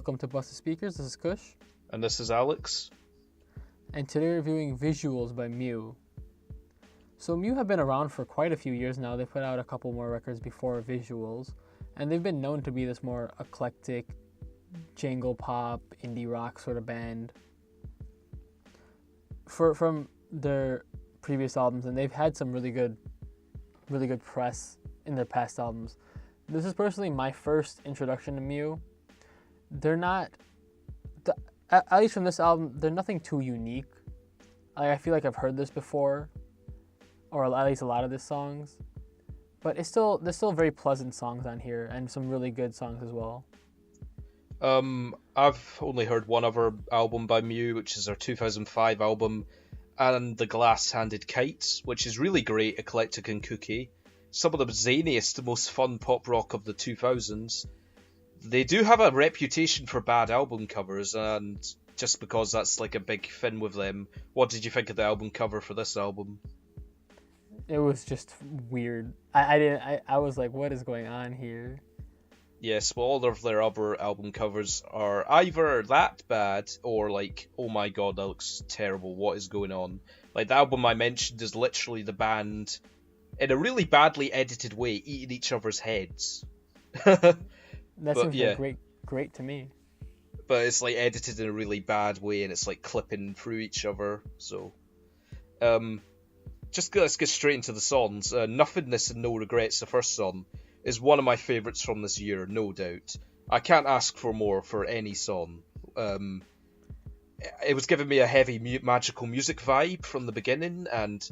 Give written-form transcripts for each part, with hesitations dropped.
welcome to Busted Speakers. This is Kush, And this is Alex. and today we're reviewing Visuals by Mew. So Mew have been around for quite a few years now. They put out a couple more records before Visuals, and they've been known to be this more eclectic, jangle pop, indie rock sort of band. From their previous albums, and they've had some really good press in their past albums. This is personally my first introduction to Mew. They're not, at least from this album, they're nothing too unique. I feel like I've heard this before, or at least a lot of these songs. But there's still very pleasant songs on here, and some really good songs as well. I've only heard one other album by Mew, which is their 2005 album, and The Glass-Handed Kites, which is really great, eclectic and kooky. Some of the zaniest, most fun pop rock of the 2000s. They do have a reputation for bad album covers, and just because that's like a big thing with them, what did you think of the album cover for this album? It was just weird. I was like, what is going on here? Yes, well, all of their other album covers are either that bad or like, oh my god, that looks terrible, what is going on? Like, the album I mentioned is literally the band, in a really badly edited way, eating each other's heads. That seems like great to me. But it's like edited in a really bad way, and it's like clipping through each other, so... let's get straight into the songs. Nothingness and No Regrets, the first song, is one of my favourites from this year, no doubt. I can't ask for more for any song. It was giving me a heavy magical music vibe from the beginning, and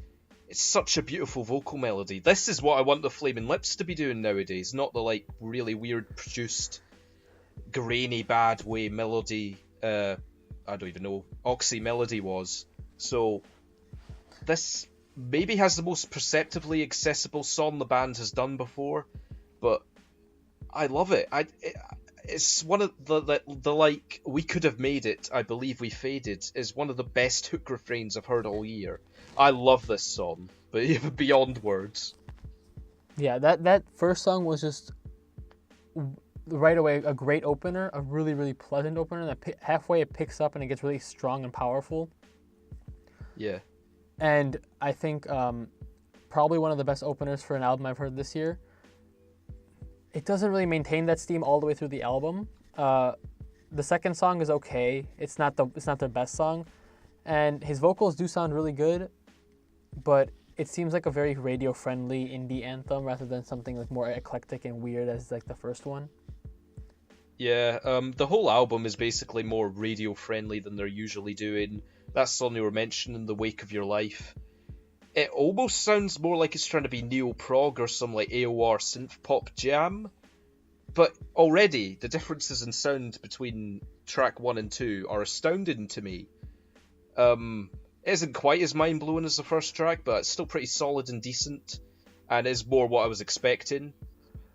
it's such a beautiful vocal melody. This is what I want the Flaming Lips to be doing nowadays, not the like really weird produced, grainy bad way melody, I don't even know, Oxy melody was. So, this maybe has the most perceptively accessible song the band has done before, but I love it. It's one of the like, we could have made it, I believe we faded, is one of the best hook refrains I've heard all year. I love this song, but even beyond words. Yeah, that first song was just right away a great opener, a really, really pleasant opener. That halfway it picks up and it gets really strong and powerful. Yeah. And I think probably one of the best openers for an album I've heard this year. It doesn't really maintain that steam all the way through the album. The second song is okay. It's not their best song, and his vocals do sound really good, but it seems like a very radio-friendly indie anthem rather than something like more eclectic and weird as like the first one. Yeah, the whole album is basically more radio-friendly than they're usually doing. That song you were mentioning, The Wake of Your Life, it almost sounds more like it's trying to be neo-prog or some like AOR synth-pop jam. But already, the differences in sound between track 1 and 2 are astounding to me. It isn't quite as mind-blowing as the first track, but it's still pretty solid and decent, and is more what I was expecting.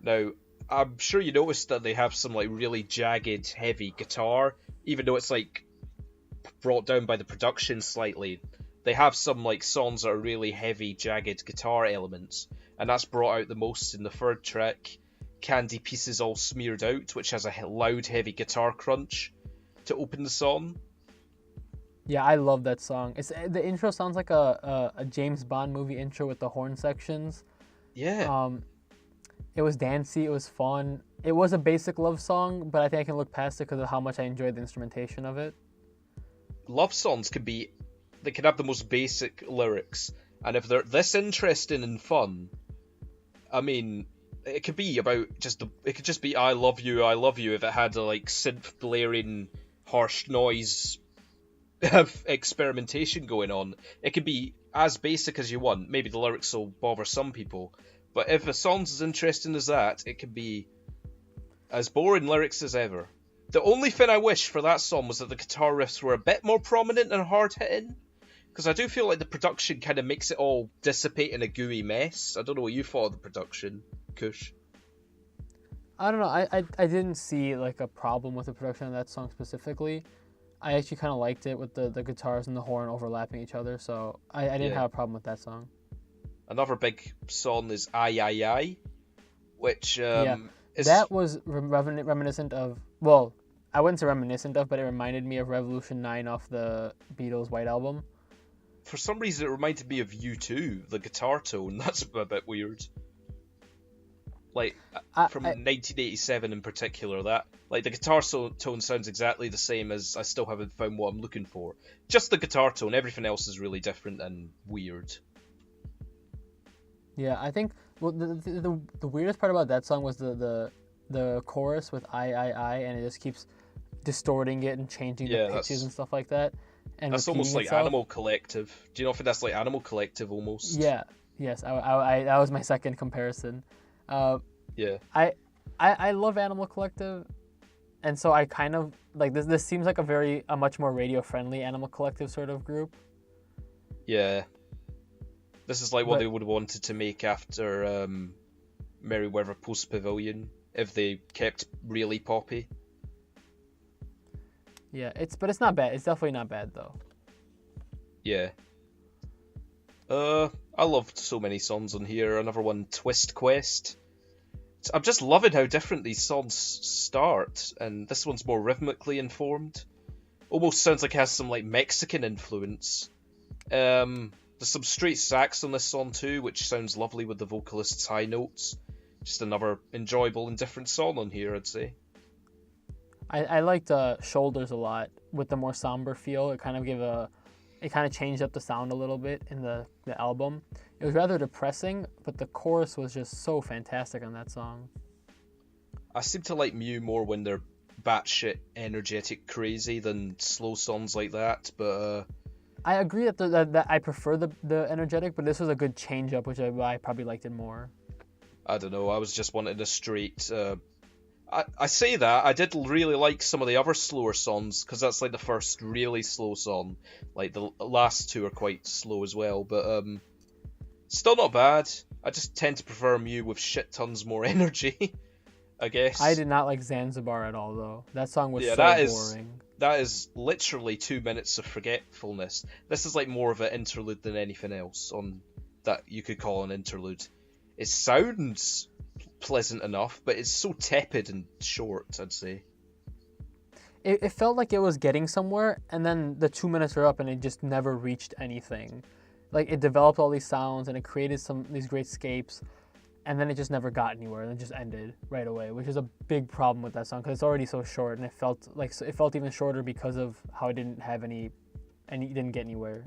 Now, I'm sure you noticed that they have some like really jagged, heavy guitar, even though it's like brought down by the production slightly. They have some like songs that are really heavy, jagged guitar elements, and that's brought out the most in the third track, Candy Pieces All Smeared Out, which has a loud, heavy guitar crunch to open the song. Yeah, I love that song. The intro sounds like a James Bond movie intro with the horn sections. Yeah. It was dancey, it was fun. It was a basic love song, but I think I can look past it because of how much I enjoyed the instrumentation of it. Love songs they can have the most basic lyrics, and if they're this interesting and fun, I mean, it could be about it could just be I love you, if it had a like synth blaring, harsh noise experimentation going on. It could be as basic as you want. Maybe the lyrics will bother some people, but if a song's as interesting as that, it can be as boring lyrics as ever. The only thing I wish for that song was that the guitar riffs were a bit more prominent and hard-hitting, because I do feel like the production kind of makes it all dissipate in a gooey mess. I don't know what you thought of the production, Kush. I don't know. I didn't see like a problem with the production of that song specifically. I actually kind of liked it with the guitars and the horn overlapping each other, so I didn't have a problem with that song. Another big song is Ay Ay Ay, which is... That was reminiscent of, well, I wouldn't say reminiscent of, but it reminded me of Revolution 9 off the Beatles' White Album. For some reason, it reminded me of U2, the guitar tone. That's a bit weird. Like, from 1987 in particular, that, like, the guitar tone sounds exactly the same as I still haven't found what I'm looking for. Just the guitar tone, everything else is really different and weird. Yeah, I think, well, the weirdest part about that song was the chorus with I, and it just keeps distorting it and changing the pitches and stuff like that. And that's almost like itself. Animal Collective. Do you know if that's like Animal Collective almost? Yeah, yes, I that was my second comparison. Yeah. I love Animal Collective, and so I kind of like this. This seems like a much more radio friendly Animal Collective sort of group. Yeah. This is like what they would have wanted to make after Merryweather Post Pavilion if they kept really poppy. Yeah, but it's not bad. It's definitely not bad though. Yeah. I loved so many songs on here. Another one, Twist Quest. I'm just loving how different these songs start, and this one's more rhythmically informed. Almost sounds like it has some like Mexican influence. There's some straight sax on this song too, which sounds lovely with the vocalist's high notes. Just another enjoyable and different song on here, I'd say. I liked Shoulders a lot with the more somber feel. It kind of changed up the sound a little bit in the album. It was rather depressing, but the chorus was just so fantastic on that song. I seem to like Mew more when they're batshit energetic crazy than slow songs like that, but I agree that I prefer the energetic, but this was a good change up, which I probably liked it more. I don't know, I was just wanting a straight... I say that, I did really like some of the other slower songs, because that's like the first really slow song. Like, the last two are quite slow as well, but still not bad. I just tend to prefer Mew with shit tons more energy, I guess. I did not like Zanzibar at all, though. That song was boring. That is literally 2 minutes of forgetfulness. This is like more of an interlude than anything else on that you could call an interlude. It sounds pleasant enough, but it's so tepid and short, I'd say. It felt like it was getting somewhere, and then the 2 minutes are up and it just never reached anything. Like, it developed all these sounds and it created these great scapes, and then it just never got anywhere, and it just ended right away, which is a big problem with that song because it's already so short, and it felt even shorter because of how it didn't have it didn't get anywhere.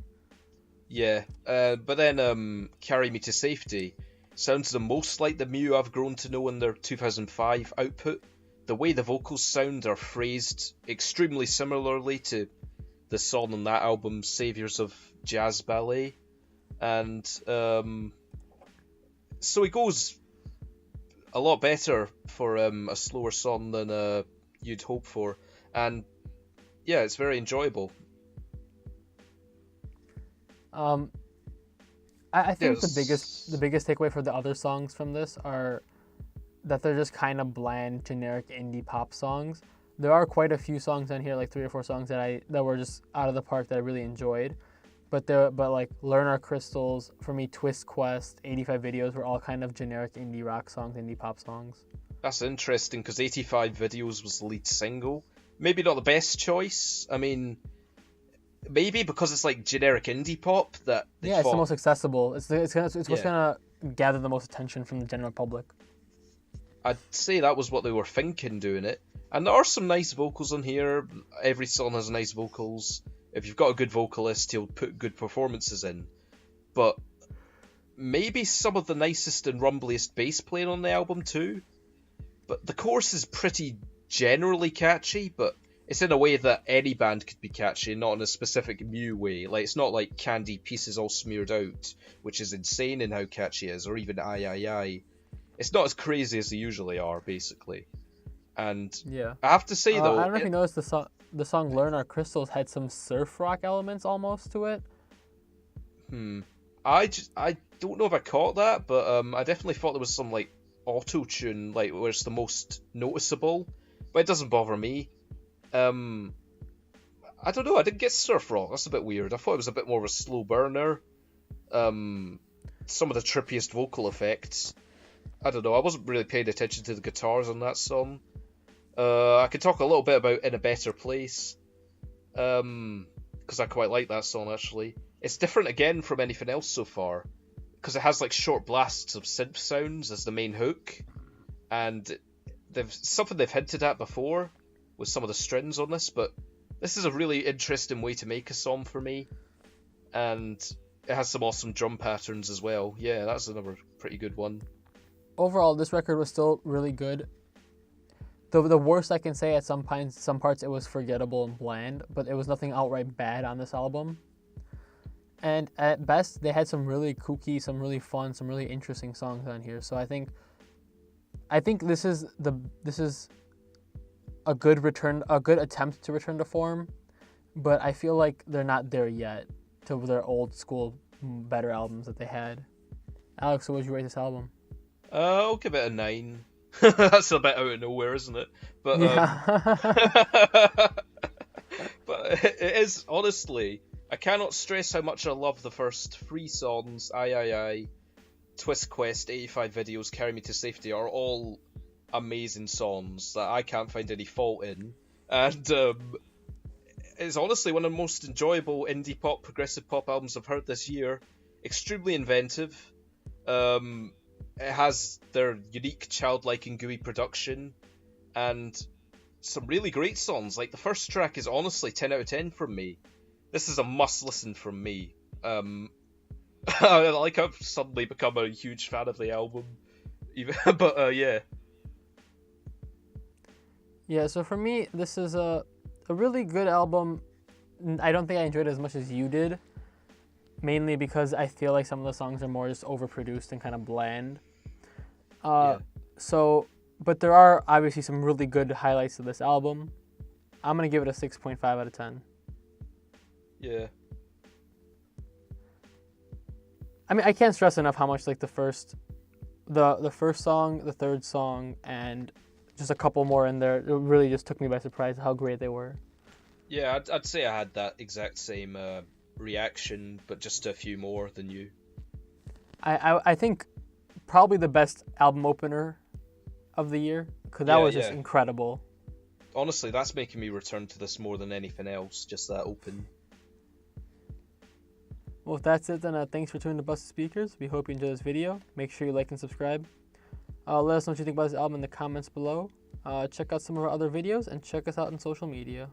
Yeah, but then Carry Me to Safety sounds the most like the Mew I've grown to know in their 2005 output. The way the vocals sound are phrased extremely similarly to the song on that album, Saviors of Jazz Ballet. And so it goes a lot better for a slower song than you'd hope for. And yeah, it's very enjoyable. I think the biggest takeaway for the other songs from this are that they're just kind of bland, generic indie pop songs. There are quite a few songs on here, like 3 or 4 songs that were just out of the park that I really enjoyed. But like Learn Our Crystals, for me, Twist Quest, 85 Videos were all kind of generic indie rock songs, indie pop songs. That's interesting because 85 Videos was the lead single. Maybe not the best choice. I mean, maybe because it's like generic indie pop that it's the most accessible. It's what's gonna gather the most attention from the general public. I'd say that was what they were thinking doing it. And there are some nice vocals on here. Every song has nice vocals. If you've got a good vocalist, he'll put good performances in. But maybe some of the nicest and rumbliest bass playing on the album too. But the chorus is pretty generally catchy, but it's in a way that any band could be catchy, not in a specific Mew way. Like, it's not like Candy Pieces All Smeared Out, which is insane in how catchy it is, or even I. It's not as crazy as they usually are, basically. And yeah, I have to say though, I don't know if you noticed the song "Learn Our Crystals" had some surf rock elements almost to it. I don't know if I caught that, but I definitely thought there was some like auto tune, like where it's the most noticeable. But it doesn't bother me. I don't know. I didn't get surf rock. That's a bit weird. I thought it was a bit more of a slow burner. Some of the trippiest vocal effects. I don't know. I wasn't really paying attention to the guitars on that song. I could talk a little bit about In a Better Place, because I quite like that song actually. It's different again from anything else so far, because it has like short blasts of synth sounds as the main hook, and something they've hinted at before with some of the strings on this, but this is a really interesting way to make a song for me, and it has some awesome drum patterns as well. Yeah, that's another pretty good one. Overall, this record was still really good. The worst I can say, at some parts it was forgettable and bland, but it was nothing outright bad on this album. And at best, they had some really kooky, some really fun, some really interesting songs on here. So I think this is a good attempt to return to form, but I feel like they're not there yet to their old school better albums that they had. Alex, so what would you rate this album? I'll give it a 9. That's a bit out of nowhere, isn't it? But Yeah. but it is, honestly, I cannot stress how much I love the first 3 songs. I, Twist Quest, 85 Videos, Carry Me to Safety are all amazing songs that I can't find any fault in, and it's honestly one of the most enjoyable indie pop, progressive pop albums I've heard this year. Extremely inventive. It has their unique, childlike and gooey production, and some really great songs. Like, the first track is honestly 10 out of 10 from me. This is a must-listen from me. I've suddenly become a huge fan of the album. But, yeah. Yeah, so for me, this is a really good album. I don't think I enjoyed it as much as you did, mainly because I feel like some of the songs are more just overproduced and kind of bland. Yeah. But there are obviously some really good highlights to this album. I'm going to give it a 6.5 out of 10. Yeah. I mean, I can't stress enough how much like the first song, the third song, and just a couple more in there, it really just took me by surprise how great they were. Yeah, I'd say I had that exact same reaction, but just a few more than you. I think probably the best album opener of the year, because that was just incredible. Honestly, that's making me return to this more than anything else, just that open. Well, if that's it, then thanks for tuning to Busted Speakers. We hope you enjoyed this video. Make sure you like and subscribe. Let us know what you think about this album in the comments below. Check out some of our other videos, and check us out on social media.